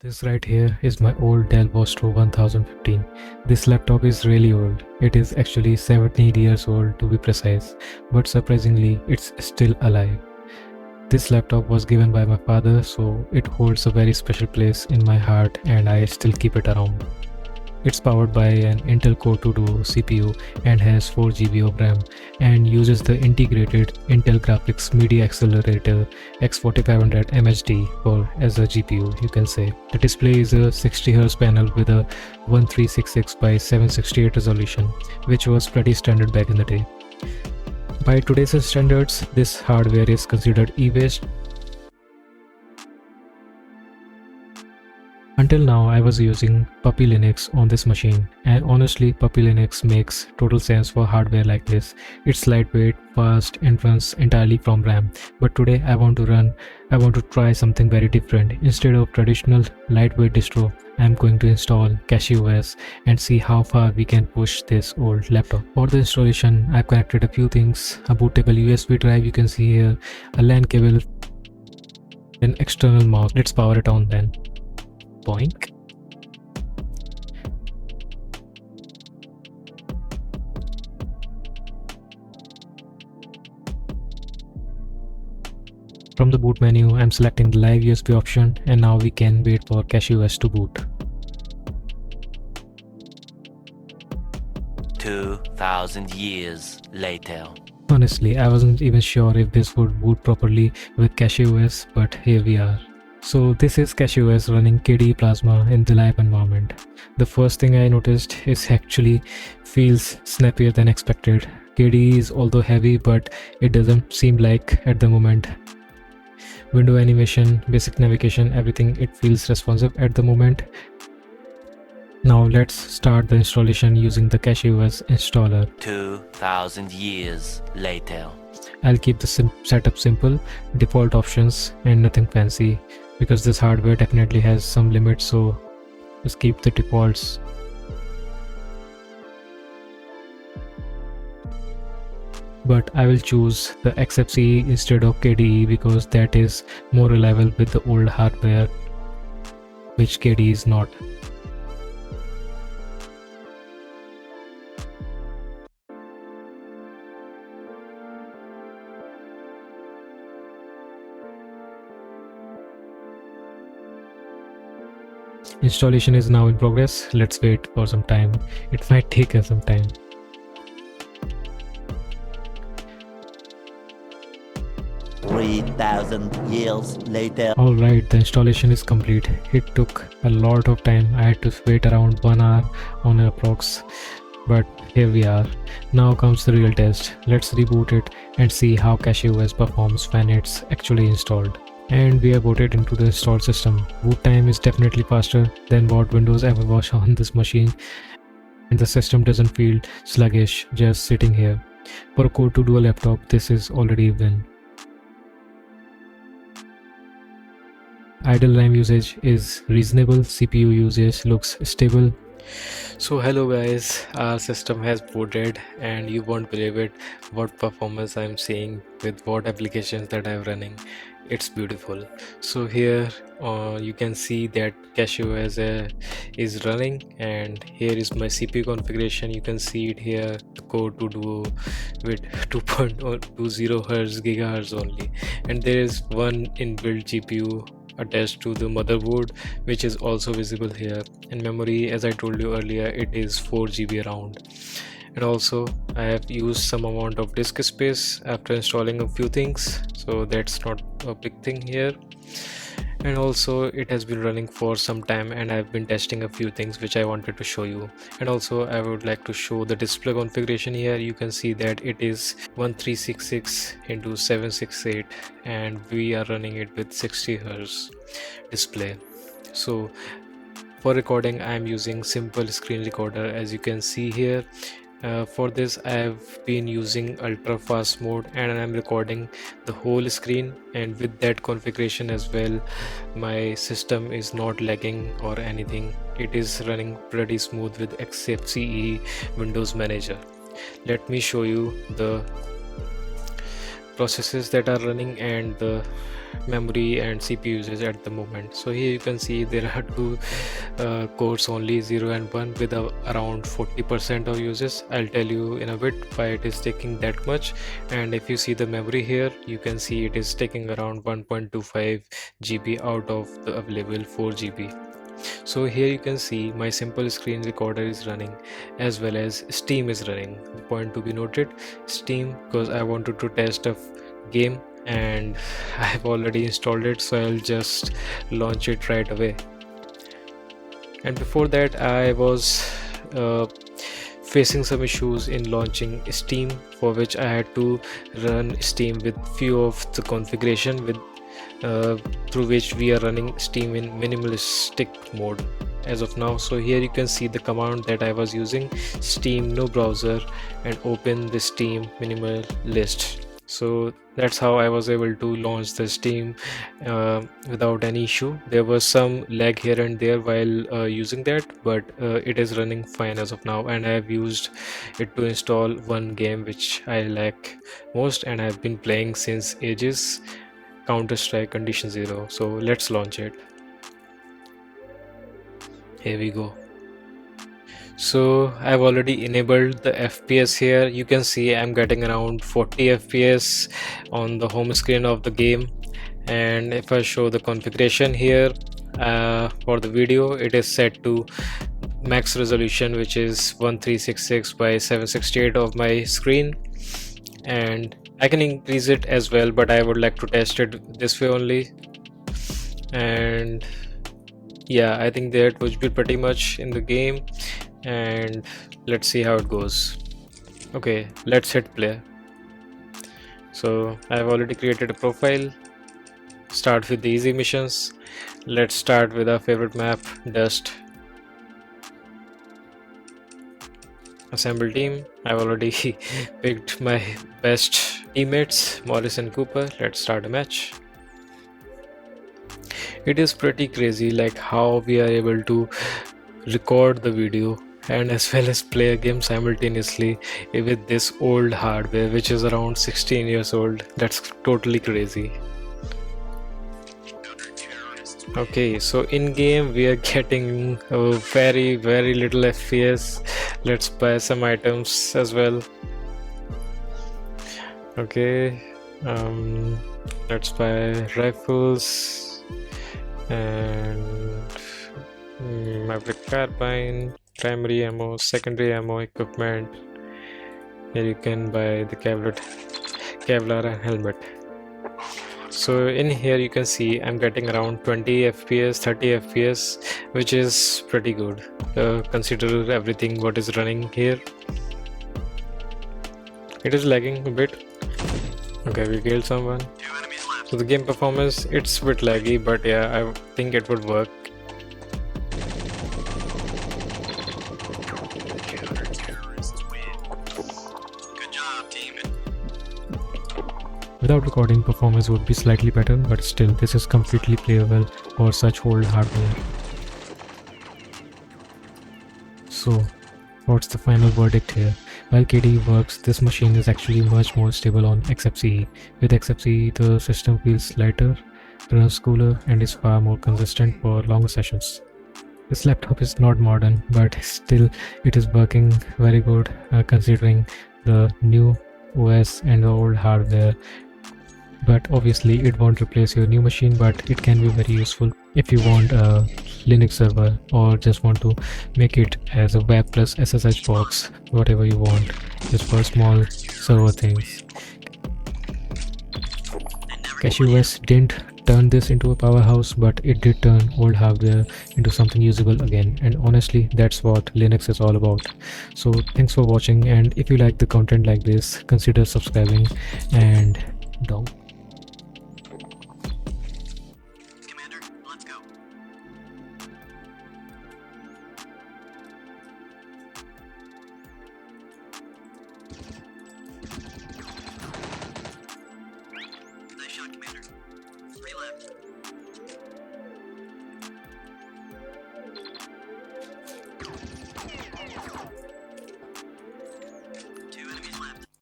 This right here is my old Dell Vostro 1015. This laptop is really old. It is actually 17 years old to be precise, but surprisingly it's still alive. This laptop was given by my father, so it holds a very special place in my heart and I still keep it around. It's powered by an Intel Core 2 Duo CPU and has 4 GB of RAM and uses the integrated Intel Graphics Media Accelerator X4500 MHD as a GPU, you can say. The display is a 60Hz panel with a 1366 by 768 resolution, which was pretty standard back in the day. By today's standards, this hardware is considered e-waste. Until now, I was using Puppy Linux on this machine, and honestly, Puppy Linux makes total sense for hardware like this. It's lightweight, fast, and runs entirely from RAM. But today, I want to try something very different. Instead of traditional lightweight distro, I'm going to install CachyOS and see how far we can push this old laptop. For the installation, I've connected a few things: a bootable USB drive, you can see here, a LAN cable, an external mouse. Let's power it on then. Boink. From the boot menu, I'm selecting the live USB option, and now we can wait for CachyOS to boot. 2,000 years later. Honestly, I wasn't even sure if this would boot properly with CachyOS, but here we are. So this is CachyOS running KDE Plasma in the live environment. The first thing I noticed is actually feels snappier than expected. KDE is although heavy, but it doesn't seem like at the moment. Window animation, basic navigation, everything, it feels responsive at the moment. Now let's start the installation using the CachyOS installer. 2,000 years later. I'll keep the setup simple, default options and nothing fancy, because this hardware definitely has some limits, so just keep the defaults. But I will choose the XFCE instead of KDE because that is more reliable with the old hardware, which KDE is not. Installation is now in progress. Let's wait for some time. It might take us some time. $3,000 later. Alright, the installation is complete. It took a lot of time. I had to wait around 1 hour on an approx. But here we are. Now comes the real test. Let's reboot it and see how CachyOS performs when it's actually installed. And we are booted into the installed system. Boot time is definitely faster than what Windows ever was on this machine, and the system doesn't feel sluggish just sitting here. For a Core 2 Duo laptop, this is already a win. Idle RAM usage is reasonable, CPU usage looks stable. So hello guys, our system has booted and you won't believe it what performance I'm seeing with what applications that I'm running. It's beautiful. So here you can see that CachyOS is running, and here is my CPU configuration. You can see it here, the Core 2 Duo with 2.20 Hz gigahertz only, and there is one inbuilt GPU attached to the motherboard, which is also visible here. And memory, as I told you earlier, it is 4 GB around. And also I have used some amount of disk space after installing a few things, so that's not a big thing here. And also it has been running for some time and I've been testing a few things which I wanted to show you. And also I would like to show the display configuration here. You can see that it is 1366 into 768 and we are running it with 60 Hz display. So for recording I am using simple screen recorder, as you can see here. For this I have been using ultra fast mode and I am recording the whole screen, and with that configuration as well my system is not lagging or anything. It is running pretty smooth with XFCE Windows Manager. Let me show you the processes that are running and the memory and CPU usage at the moment. So here you can see there are two cores only, 0 and 1, with around 40% of uses. I'll tell you in a bit why it is taking that much. And if you see the memory here, you can see it is taking around 1.25 GB out of the available 4 GB. So here you can see my simple screen recorder is running, as well as Steam is running. The point to be noted, Steam, because I wanted to test a game and I have already installed it, so I'll just launch it right away. And before that I was facing some issues in launching Steam, for which I had to run Steam with few of the configuration with through which we are running Steam in minimalistic mode as of now. So here you can see the command that I was using, Steam no browser, and open the Steam minimalist. So that's how I was able to launch the Steam without any issue. There was some lag here and there while using that, but it is running fine as of now, and I have used it to install one game which I like most and I've been playing since ages, Counter-Strike Condition Zero. So let's launch it. Here we go. So I've already enabled the FPS here. You can see I'm getting around 40 FPS on the home screen of the game. And if I show the configuration here for the video, it is set to max resolution, which is 1366 by 768 of my screen, and I can increase it as well, but I would like to test it this way only. And yeah, I think that would be pretty much in the game, and let's see how it goes. Okay, let's hit play. So I've already created a profile. Start with the easy missions. Let's start with our favorite map, Dust. Assemble team. I've already picked my best teammates, Morris and Cooper. Let's start a match. It is pretty crazy like how we are able to record the video and as well as play a game simultaneously with this old hardware, which is around 16 years old. That's totally crazy. Okay, so in game we are getting a very little FPS. Let's buy some items as well. Okay, let's buy rifles and Maverick carbine, primary ammo, secondary ammo, equipment. Here you can buy the Kevlar and helmet. So in here you can see I'm getting around 20 FPS, 30 FPS, which is pretty good. Consider everything what is running here. It is lagging a bit. Okay, we killed someone. So the game performance, it's a bit laggy, but yeah, I think it would work. Without recording, performance would be slightly better, but still, this is completely playable for such old hardware. So, what's the final verdict here? While KDE works, this machine is actually much more stable on XFCE. With XFCE, the system feels lighter, runs cooler, and is far more consistent for longer sessions. This laptop is not modern, but still it is working very good considering the new OS and the old hardware. But obviously it won't replace your new machine, but it can be very useful if you want a Linux server or just want to make it as a web plus SSH box, whatever you want, just for small server things. CachyOS didn't turn this into a powerhouse, but it did turn old hardware into something usable again, and honestly that's what Linux is all about. So thanks for watching, and if you like the content like this, consider subscribing and dong. Commander, let's go. Nice shot, Commander. 3 left.